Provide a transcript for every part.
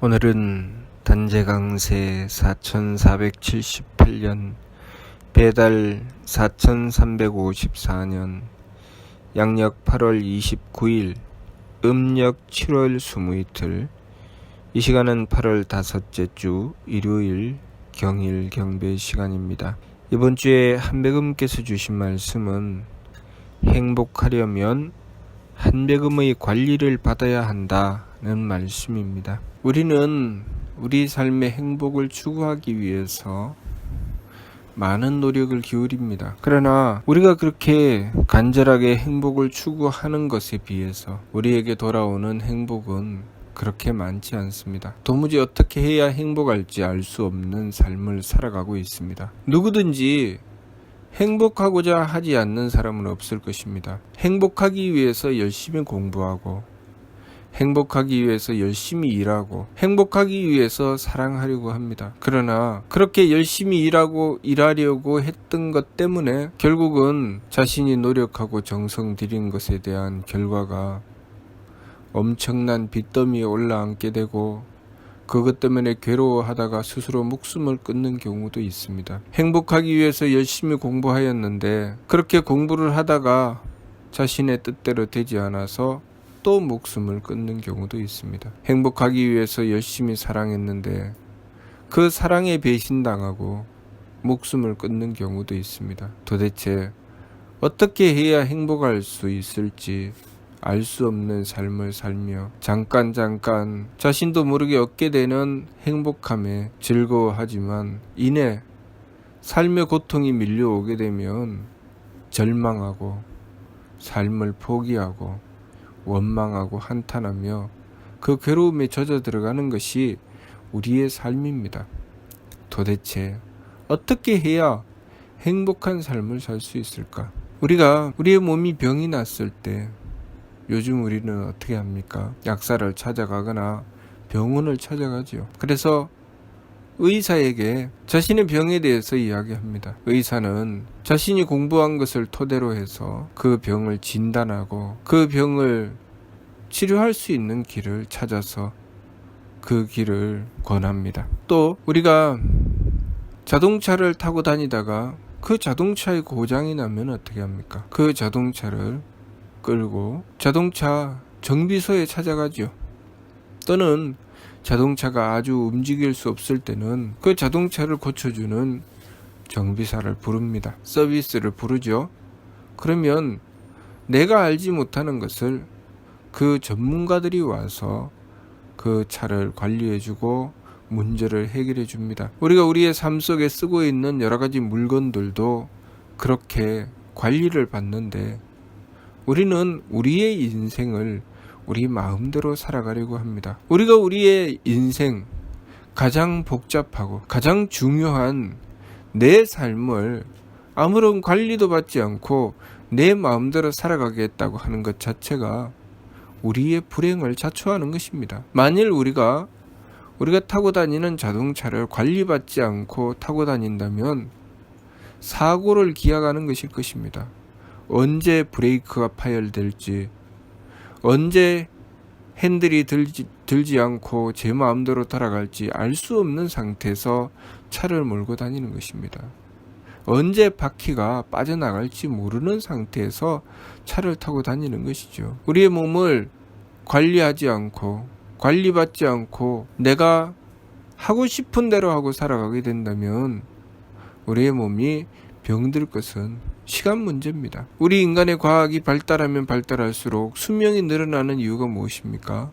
오늘은 단재강세 4478년 배달 4354년 양력 8월 29일 음력 7월 20이틀. 이 시간은 8월 다섯째 주 일요일 경일 경배 시간입니다. 이번 주에 한백음께서 주신 말씀은 행복하려면 한백음의 관리를 받아야 한다는 말씀입니다. 우리는 우리 삶의 행복을 추구하기 위해서 많은 노력을 기울입니다. 그러나 우리가 그렇게 간절하게 행복을 추구하는 것에 비해서 우리에게 돌아오는 행복은 그렇게 많지 않습니다. 도무지 어떻게 해야 행복할지 알 수 없는 삶을 살아가고 있습니다. 누구든지 행복하고자 하지 않는 사람은 없을 것입니다. 행복하기 위해서 열심히 공부하고, 행복하기 위해서 열심히 일하고, 행복하기 위해서 사랑하려고 합니다. 그러나 그렇게 열심히 일하려고 했던 것 때문에 결국은 자신이 노력하고 정성 들인 것에 대한 결과가 엄청난 빚더미에 올라앉게 되고, 그것 때문에 괴로워하다가 스스로 목숨을 끊는 경우도 있습니다. 행복하기 위해서 열심히 공부하였는데 그렇게 공부를 하다가 자신의 뜻대로 되지 않아서 또 목숨을 끊는 경우도 있습니다. 행복하기 위해서 열심히 사랑했는데 그 사랑에 배신당하고 목숨을 끊는 경우도 있습니다. 도대체 어떻게 해야 행복할 수 있을지 알 수 없는 삶을 살며 잠깐 자신도 모르게 얻게 되는 행복함에 즐거워하지만 이내 삶의 고통이 밀려오게 되면 절망하고 삶을 포기하고 원망하고 한탄하며 그 괴로움에 젖어 들어가는 것이 우리의 삶입니다. 도대체 어떻게 해야 행복한 삶을 살 수 있을까? 우리의 몸이 병이 났을 때 요즘 우리는 어떻게 합니까? 약사를 찾아가거나 병원을 찾아가죠. 그래서 의사에게 자신의 병에 대해서 이야기합니다. 의사는 자신이 공부한 것을 토대로 해서 그 병을 진단하고 그 병을 치료할 수 있는 길을 찾아서 그 길을 권합니다. 또 우리가 자동차를 타고 다니다가 그 자동차에 고장이 나면 어떻게 합니까? 그 자동차를 끌고 자동차 정비소에 찾아가죠. 또는 자동차가 아주 움직일 수 없을 때는 그 자동차를 고쳐주는 정비사를 부릅니다. 서비스를 부르죠. 그러면 내가 알지 못하는 것을 그 전문가들이 와서 그 차를 관리해주고 문제를 해결해 줍니다. 우리가 우리의 삶 속에 쓰고 있는 여러 가지 물건들도 그렇게 관리를 받는데 우리는 우리의 인생을 우리 마음대로 살아가려고 합니다. 우리가 우리의 인생 가장 복잡하고 가장 중요한 내 삶을 아무런 관리도 받지 않고 내 마음대로 살아가겠다고 하는 것 자체가 우리의 불행을 자초하는 것입니다. 만일 우리가 타고 다니는 자동차를 관리받지 않고 타고 다닌다면 사고를 기약하는 것일 것입니다. 언제 브레이크가 파열될지, 언제 핸들이 들지 않고 제 마음대로 돌아갈지 알 수 없는 상태에서 차를 몰고 다니는 것입니다. 언제 바퀴가 빠져나갈지 모르는 상태에서 차를 타고 다니는 것이죠. 우리의 몸을 관리하지 않고 관리받지 않고 내가 하고 싶은 대로 하고 살아가게 된다면 우리의 몸이 병들 것은 시간 문제입니다. 우리 인간의 과학이 발달하면 발달할수록 수명이 늘어나는 이유가 무엇입니까?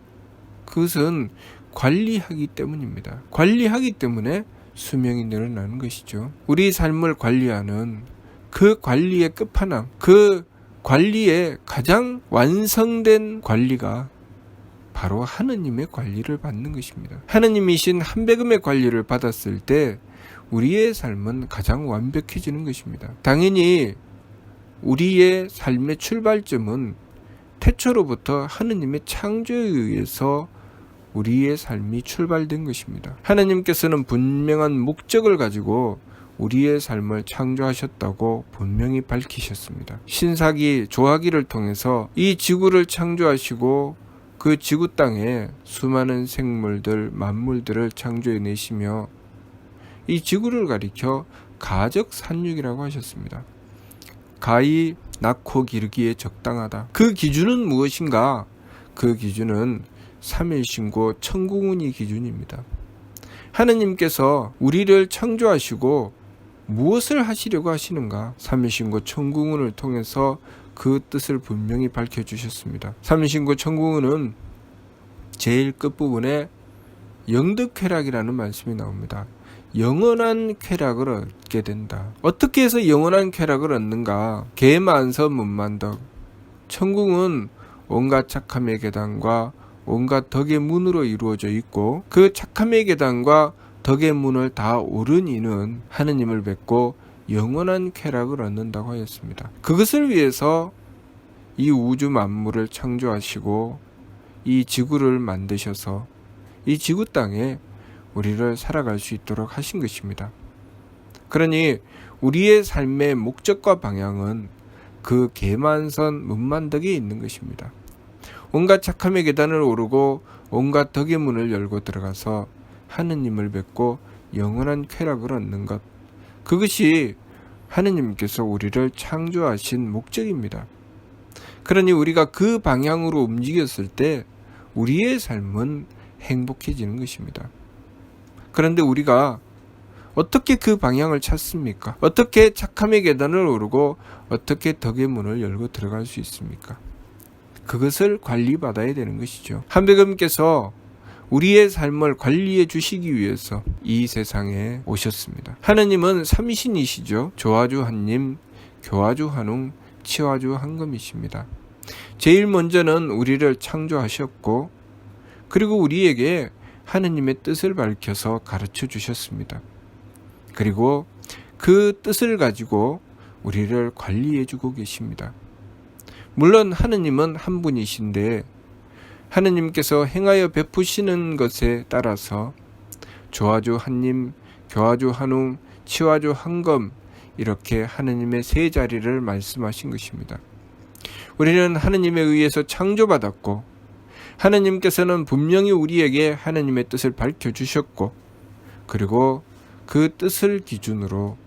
그것은 관리하기 때문입니다. 관리하기 때문에 수명이 늘어나는 것이죠. 우리 삶을 관리하는 그 관리의 끝판왕, 그 관리의 가장 완성된 관리가 바로 하느님의 관리를 받는 것입니다. 하느님이신 한백음의 관리를 받았을 때 우리의 삶은 가장 완벽해지는 것입니다. 당연히 우리의 삶의 출발점은 태초로부터 하느님의 창조에 의해서 우리의 삶이 출발된 것입니다. 하느님께서는 분명한 목적을 가지고 우리의 삶을 창조하셨다고 분명히 밝히셨습니다. 신사기 조하기를 통해서 이 지구를 창조하시고 그 지구 땅에 수많은 생물들, 만물들을 창조해내시며 이 지구를 가리켜 가적 산육이라고 하셨습니다. 가히 낳고 기르기에 적당하다. 그 기준은 무엇인가? 그 기준은 삼일신고 천궁운이 기준입니다. 하느님께서 우리를 창조하시고 무엇을 하시려고 하시는가? 삼일신고 천궁운을 통해서 그 뜻을 분명히 밝혀주셨습니다. 삼일신고 천궁운은 제일 끝부분에 영득쾌락이라는 말씀이 나옵니다. 영원한 쾌락을 얻게 된다. 어떻게 해서 영원한 쾌락을 얻는가? 계만서 문만덕. 천궁은 온갖 착함의 계단과 온갖 덕의 문으로 이루어져 있고 그 착함의 계단과 덕의 문을 다 오른 이는 하느님을 뵙고 영원한 쾌락을 얻는다고 하였습니다. 그것을 위해서 이 우주 만물을 창조하시고 이 지구를 만드셔서 이 지구 땅에 우리를 살아갈 수 있도록 하신 것입니다. 그러니 우리의 삶의 목적과 방향은 그 계만선 문만덕에 있는 것입니다. 온갖 착함의 계단을 오르고 온갖 덕의 문을 열고 들어가서 하느님을 뵙고 영원한 쾌락을 얻는 것, 그것이 하느님께서 우리를 창조하신 목적입니다. 그러니 우리가 그 방향으로 움직였을 때 우리의 삶은 행복해지는 것입니다. 그런데 우리가 어떻게 그 방향을 찾습니까? 어떻게 착함의 계단을 오르고 어떻게 덕의 문을 열고 들어갈 수 있습니까? 그것을 관리받아야 되는 것이죠. 한백음께서 우리의 삶을 관리해 주시기 위해서 이 세상에 오셨습니다. 하느님은 삼신이시죠. 조화주 한님, 교화주 한웅, 치화주 한금이십니다. 제일 먼저는 우리를 창조하셨고 그리고 우리에게 하느님의 뜻을 밝혀서 가르쳐 주셨습니다. 그리고 그 뜻을 가지고 우리를 관리해 주고 계십니다. 물론 하느님은 한 분이신데 하느님께서 행하여 베푸시는 것에 따라서 조화주 한님, 교화주 한웅, 치화주 한검 이렇게 하느님의 세 자리를 말씀하신 것입니다. 우리는 하느님에 의해서 창조받았고 하느님께서는 분명히 우리에게 하느님의 뜻을 밝혀주셨고 그리고 그 뜻을 기준으로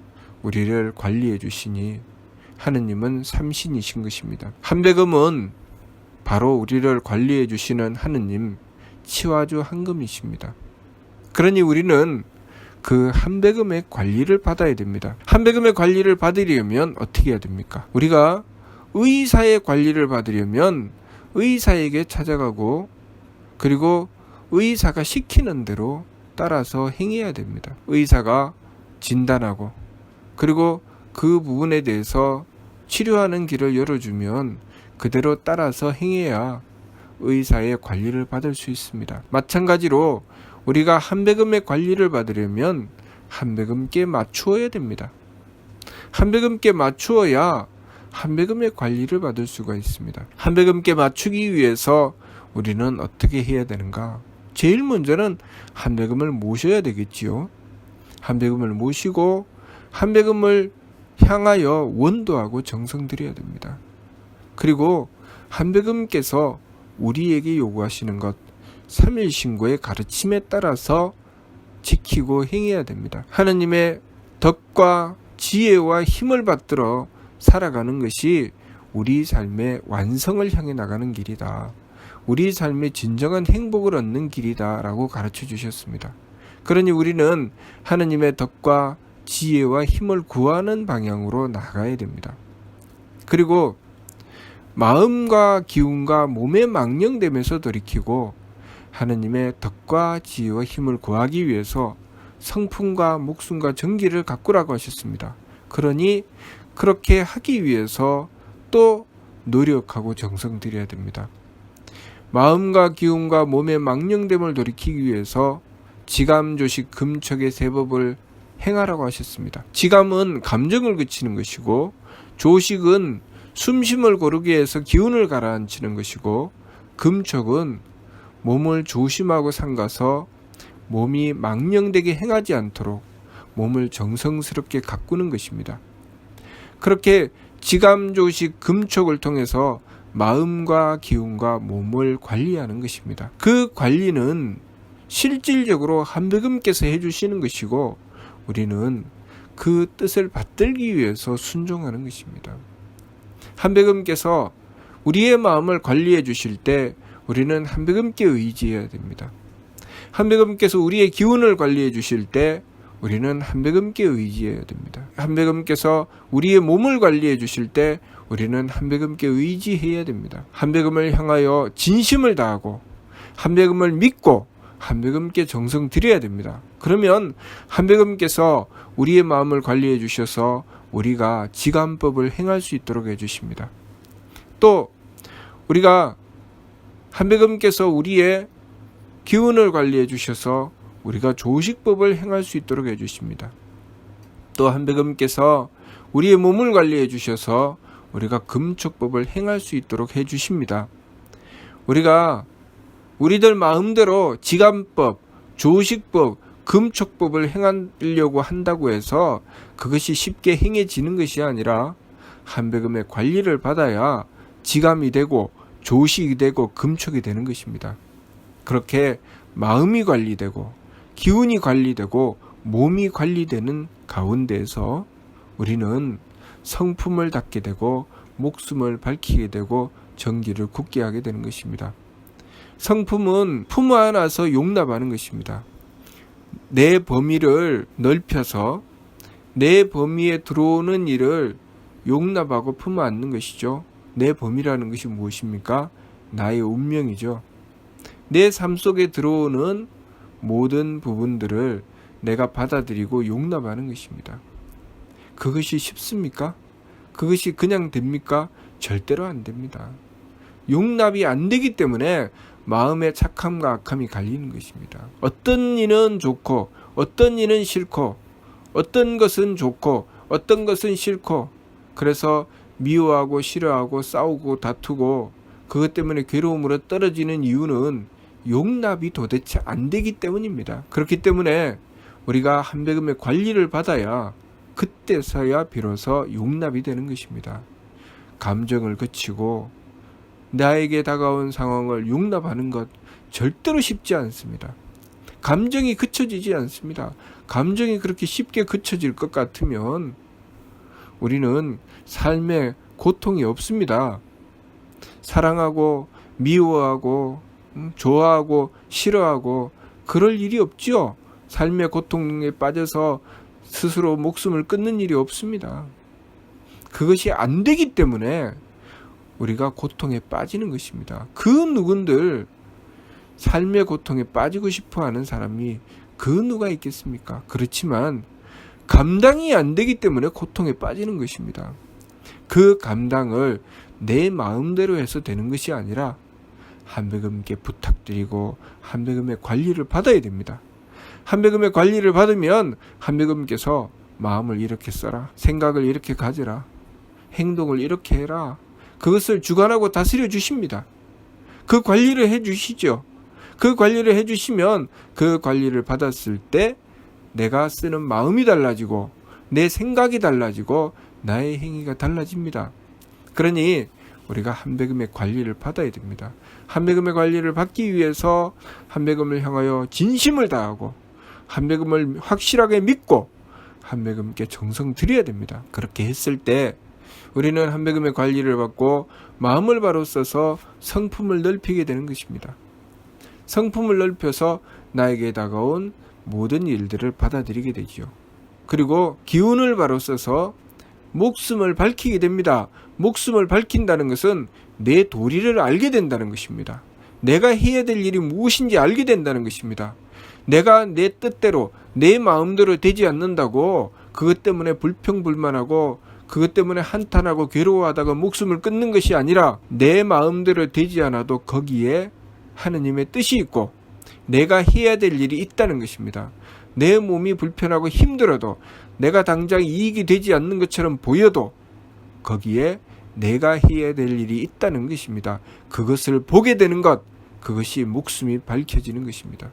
우리를 관리해 주시니 하느님은 삼신이신 것입니다. 한백음은 바로 우리를 관리해 주시는 하느님 치화주 한금이십니다. 그러니 우리는 그 한백음의 관리를 받아야 됩니다. 한백음의 관리를 받으려면 어떻게 해야 됩니까? 우리가 의사의 관리를 받으려면 의사에게 찾아가고 그리고 의사가 시키는 대로 따라서 행해야 됩니다. 의사가 진단하고 그리고 그 부분에 대해서 치료하는 길을 열어주면 그대로 따라서 행해야 의사의 관리를 받을 수 있습니다. 마찬가지로 우리가 한백음의 관리를 받으려면 한백음께 맞추어야 됩니다. 한백음께 맞추어야 한백음의 관리를 받을 수가 있습니다. 한백음께 맞추기 위해서 우리는 어떻게 해야 되는가? 제일 먼저는 한백음을 모셔야 되겠지요. 한백음을 모시고 한백음을 향하여 원도하고 정성 들여야 됩니다. 그리고 한백음께서 우리에게 요구하시는 것, 삼일신고의 가르침에 따라서 지키고 행해야 됩니다. 하느님의 덕과 지혜와 힘을 받들어 살아가는 것이 우리 삶의 완성을 향해 나가는 길이다. 우리 삶의 진정한 행복을 얻는 길이다 라고 가르쳐 주셨습니다. 그러니 우리는 하느님의 덕과 지혜와 힘을 구하는 방향으로 나가야 됩니다. 그리고 마음과 기운과 몸의 망령됨에서 돌이키고 하느님의 덕과 지혜와 힘을 구하기 위해서 성품과 목숨과 정기를 가꾸라고 하셨습니다. 그러니 그렇게 하기 위해서 또 노력하고 정성 들여야 됩니다. 마음과 기운과 몸의 망령됨을 돌이키기 위해서 지감조식 금척의 세법을 행하라고 하셨습니다. 지감은 감정을 그치는 것이고 조식은 숨심을 고르게 해서 기운을 가라앉히는 것이고 금척은 몸을 조심하고 삼가서 몸이 망령되게 행하지 않도록 몸을 정성스럽게 가꾸는 것입니다. 그렇게 지감조식 금촉을 통해서 마음과 기운과 몸을 관리하는 것입니다. 그 관리는 실질적으로 한백음께서 해주시는 것이고 우리는 그 뜻을 받들기 위해서 순종하는 것입니다. 한백음께서 우리의 마음을 관리해 주실 때 우리는 한백음께 의지해야 됩니다. 한백음께서 우리의 기운을 관리해 주실 때 우리는 한백음께 의지해야 됩니다. 한백음께서 우리의 몸을 관리해 주실 때 우리는 한백음께 의지해야 됩니다. 한백음을 향하여 진심을 다하고 한백음을 믿고 한백음께 정성 드려야 됩니다. 그러면 한백음께서 우리의 마음을 관리해 주셔서 우리가 지감법을 행할 수 있도록 해주십니다. 또 우리가 한백음께서 우리의 기운을 관리해 주셔서 우리가 조식법을 행할 수 있도록 해주십니다. 또 한백음께서 우리의 몸을 관리해 주셔서 우리가 금촉법을 행할 수 있도록 해주십니다. 우리가 우리들 마음대로 지감법, 조식법, 금촉법을 행하려고 한다고 해서 그것이 쉽게 행해지는 것이 아니라 한백음의 관리를 받아야 지감이 되고 조식이 되고 금촉이 되는 것입니다. 그렇게 마음이 관리되고 기운이 관리되고 몸이 관리되는 가운데에서 우리는 성품을 닦게 되고 목숨을 밝히게 되고 정기를 굳게 하게 되는 것입니다. 성품은 품 안아서 용납하는 것입니다. 내 범위를 넓혀서 내 범위에 들어오는 일을 용납하고 품 안는 것이죠. 내 범위라는 것이 무엇입니까? 나의 운명이죠. 내 삶 속에 들어오는 모든 부분들을 내가 받아들이고 용납하는 것입니다. 그것이 쉽습니까? 그것이 그냥 됩니까? 절대로 안 됩니다. 용납이 안 되기 때문에 마음의 착함과 악함이 갈리는 것입니다. 어떤 일은 좋고 어떤 일은 싫고 어떤 것은 좋고 어떤 것은 싫고 그래서 미워하고 싫어하고 싸우고 다투고 그것 때문에 괴로움으로 떨어지는 이유는 용납이 도대체 안 되기 때문입니다. 그렇기 때문에 우리가 한백음의 관리를 받아야 그때서야 비로소 용납이 되는 것입니다. 감정을 거치고 나에게 다가온 상황을 용납하는 것 절대로 쉽지 않습니다. 감정이 그쳐지지 않습니다. 감정이 그렇게 쉽게 그쳐질 것 같으면 우리는 삶에 고통이 없습니다. 사랑하고 미워하고 좋아하고 싫어하고 그럴 일이 없지요. 삶의 고통에 빠져서 스스로 목숨을 끊는 일이 없습니다. 그것이 안 되기 때문에 우리가 고통에 빠지는 것입니다. 그 누군들 삶의 고통에 빠지고 싶어하는 사람이 그 누가 있겠습니까? 그렇지만 감당이 안 되기 때문에 고통에 빠지는 것입니다. 그 감당을 내 마음대로 해서 되는 것이 아니라 한백음께 부탁드리고 한백음의 관리를 받아야 됩니다. 한백음의 관리를 받으면 한백음께서 마음을 이렇게 써라, 생각을 이렇게 가져라, 행동을 이렇게 해라, 그것을 주관하고 다스려 주십니다. 그 관리를 해 주시죠. 그 관리를 해 주시면 그 관리를 받았을 때 내가 쓰는 마음이 달라지고 내 생각이 달라지고 나의 행위가 달라집니다. 그러니 우리가 한백음의 관리를 받아야 됩니다. 한백음의 관리를 받기 위해서 한백음을 향하여 진심을 다하고 한백음을 확실하게 믿고 한백음께 정성 드려야 됩니다. 그렇게 했을 때 우리는 한백음의 관리를 받고 마음을 바로 써서 성품을 넓히게 되는 것입니다. 성품을 넓혀서 나에게 다가온 모든 일들을 받아들이게 되지요. 그리고 기운을 바로 써서 목숨을 밝히게 됩니다. 목숨을 밝힌다는 것은 내 도리를 알게 된다는 것입니다. 내가 해야 될 일이 무엇인지 알게 된다는 것입니다. 내가 내 뜻대로 내 마음대로 되지 않는다고 그것 때문에 불평불만하고 그것 때문에 한탄하고 괴로워하다가 목숨을 끊는 것이 아니라 내 마음대로 되지 않아도 거기에 하느님의 뜻이 있고 내가 해야 될 일이 있다는 것입니다. 내 몸이 불편하고 힘들어도 내가 당장 이익이 되지 않는 것처럼 보여도 거기에 내가 해야 될 일이 있다는 것입니다. 그것을 보게 되는 것, 그것이 목숨이 밝혀지는 것입니다.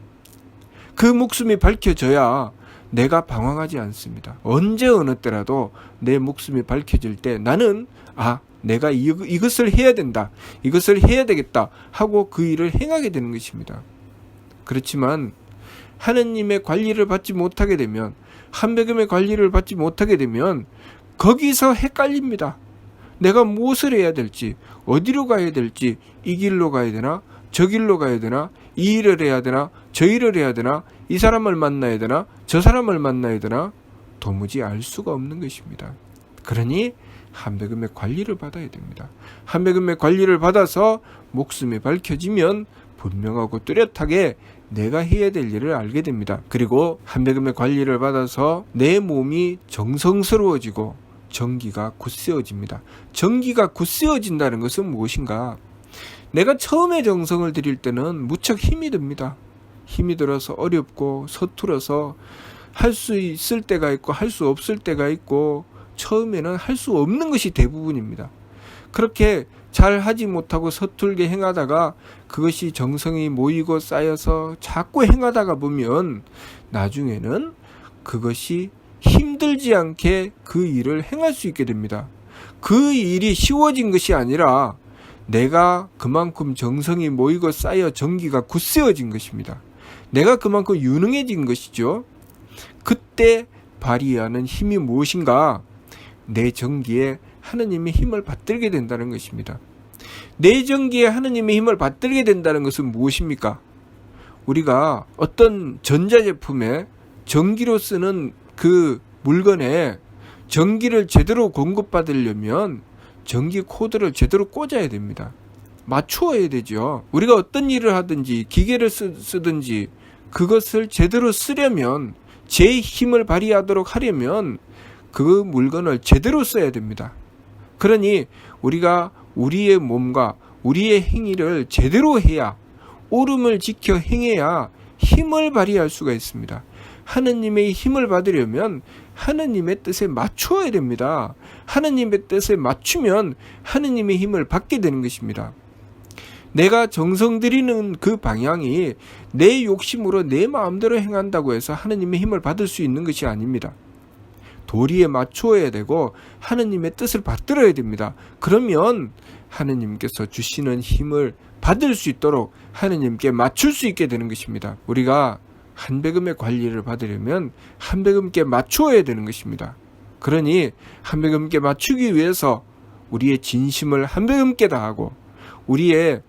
그 목숨이 밝혀져야 내가 방황하지 않습니다. 언제 어느 때라도 내 목숨이 밝혀질 때 나는 내가 이것을 해야 된다, 이것을 해야 되겠다 하고 그 일을 행하게 되는 것입니다. 그렇지만 하느님의 관리를 받지 못하게 되면, 한백음의 관리를 받지 못하게 되면 거기서 헷갈립니다. 내가 무엇을 해야 될지, 어디로 가야 될지, 이 길로 가야 되나, 저 길로 가야 되나, 이 일을 해야 되나, 저 일을 해야 되나, 이 사람을 만나야 되나, 저 사람을 만나야 되나, 도무지 알 수가 없는 것입니다. 그러니 한백음의 관리를 받아야 됩니다. 한백음의 관리를 받아서 목숨이 밝혀지면 분명하고 뚜렷하게 내가 해야 될 일을 알게 됩니다. 그리고 한백음의 관리를 받아서 내 몸이 정성스러워지고 정기가 굳세어집니다. 정기가 굳세어진다는 것은 무엇인가? 내가 처음에 정성을 들일 때는 무척 힘이 듭니다. 힘이 들어서 어렵고 서툴어서 할 수 있을 때가 있고 할 수 없을 때가 있고, 처음에는 할 수 없는 것이 대부분입니다. 그렇게 잘 하지 못하고 서툴게 행하다가 그것이 정성이 모이고 쌓여서 자꾸 행하다가 보면 나중에는 그것이 힘들지 않게 그 일을 행할 수 있게 됩니다. 그 일이 쉬워진 것이 아니라 내가 그만큼 정성이 모이고 쌓여 정기가 굳세어진 것입니다. 내가 그만큼 유능해진 것이죠. 그때 발휘하는 힘이 무엇인가? 내 정기에 하느님의 힘을 받들게 된다는 것입니다. 내 정기에 하느님의 힘을 받들게 된다는 것은 무엇입니까? 우리가 어떤 전자제품에 전기로 쓰는 그 물건에 전기를 제대로 공급받으려면 전기 코드를 제대로 꽂아야 됩니다. 맞추어야 되죠. 우리가 어떤 일을 하든지 기계를 쓰든지 그것을 제대로 쓰려면, 제 힘을 발휘하도록 하려면 그 물건을 제대로 써야 됩니다. 그러니 우리가 우리의 몸과 우리의 행위를 제대로 해야, 오름을 지켜 행해야 힘을 발휘할 수가 있습니다. 하느님의 힘을 받으려면 하느님의 뜻에 맞추어야 됩니다. 하느님의 뜻에 맞추면 하느님의 힘을 받게 되는 것입니다. 내가 정성 들이는 그 방향이 내 욕심으로 내 마음대로 행한다고 해서 하느님의 힘을 받을 수 있는 것이 아닙니다. 도리에 맞추어야 되고 하느님의 뜻을 받들어야 됩니다. 그러면 하느님께서 주시는 힘을 받을 수 있도록 하느님께 맞출 수 있게 되는 것입니다. 우리가 한백음의 관리를 받으려면 한백음께 맞추어야 되는 것입니다. 그러니 한백음께 맞추기 위해서 우리의 진심을 한백음께 다하고, 우리의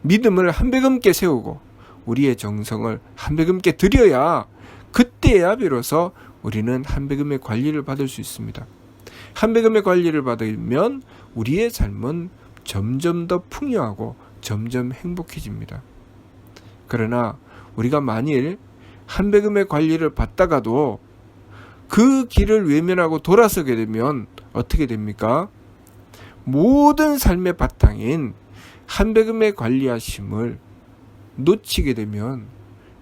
믿음을 한백음께 세우고, 우리의 정성을 한백음께 드려야, 그때야 비로소 우리는 한백음의 관리를 받을 수 있습니다. 한백음의 관리를 받으면 우리의 삶은 점점 더 풍요하고 점점 행복해집니다. 그러나 우리가 만일 한백음의 관리를 받다가도 그 길을 외면하고 돌아서게 되면 어떻게 됩니까? 모든 삶의 바탕인 한백음의 관리하심을 놓치게 되면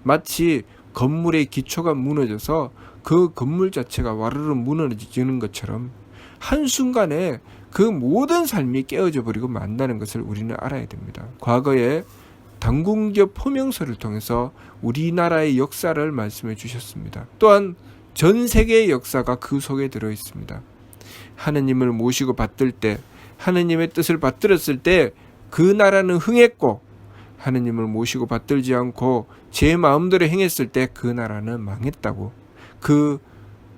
마치 건물의 기초가 무너져서 그 건물 자체가 와르르 무너지는 것처럼 한순간에 그 모든 삶이 깨어져 버리고 만다는 것을 우리는 알아야 됩니다. 과거에 당궁교 포명서를 통해서 우리나라의 역사를 말씀해 주셨습니다. 또한 전 세계의 역사가 그 속에 들어 있습니다. 하느님을 모시고 받들 때, 하느님의 뜻을 받들었을 때 그 나라는 흥했고, 하느님을 모시고 받들지 않고 제 마음대로 행했을 때 그 나라는 망했다고, 그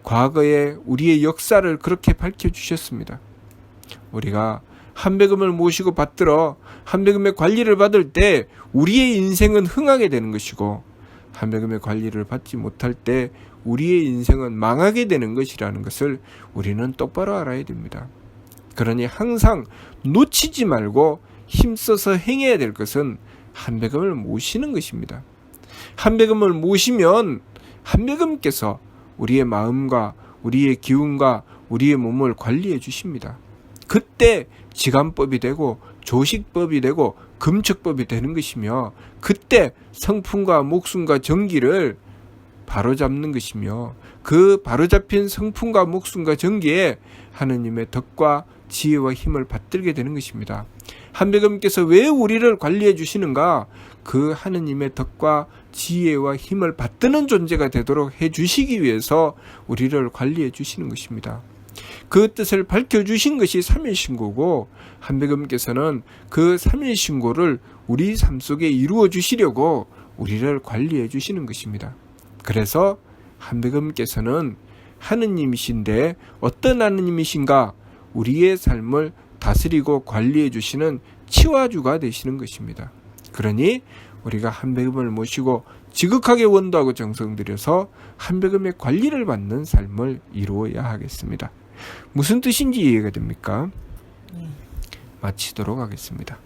과거의 우리의 역사를 그렇게 밝혀주셨습니다. 우리가 한백음을 모시고 받들어 한백음의 관리를 받을 때 우리의 인생은 흥하게 되는 것이고, 한백음의 관리를 받지 못할 때 우리의 인생은 망하게 되는 것이라는 것을 우리는 똑바로 알아야 됩니다. 그러니 항상 놓치지 말고 힘써서 행해야 될 것은 한백음을 모시는 것입니다. 한백음을 모시면 한백음께서 우리의 마음과 우리의 기운과 우리의 몸을 관리해 주십니다. 그때 지간법이 되고 조식법이 되고 금척법이 되는 것이며, 그때 성품과 목숨과 정기를 바로잡는 것이며, 그 바로잡힌 성품과 목숨과 정기에 하느님의 덕과 지혜와 힘을 받들게 되는 것입니다. 한백음께서 왜 우리를 관리해 주시는가? 그 하느님의 덕과 지혜와 힘을 받드는 존재가 되도록 해 주시기 위해서 우리를 관리해 주시는 것입니다. 그 뜻을 밝혀주신 것이 3일신고고 한백음께서는 그 3일신고를 우리 삶 속에 이루어 주시려고 우리를 관리해 주시는 것입니다. 그래서 한백음께서는 하느님이신데 어떤 하느님이신가? 우리의 삶을 다스리고 관리해 주시는 치와주가 되시는 것입니다. 그러니 우리가 한백음을 모시고 지극하게 원도하고 정성 들여서 한백음의 관리를 받는 삶을 이루어야 하겠습니다. 무슨 뜻인지 이해가 됩니까? 마치도록 하겠습니다.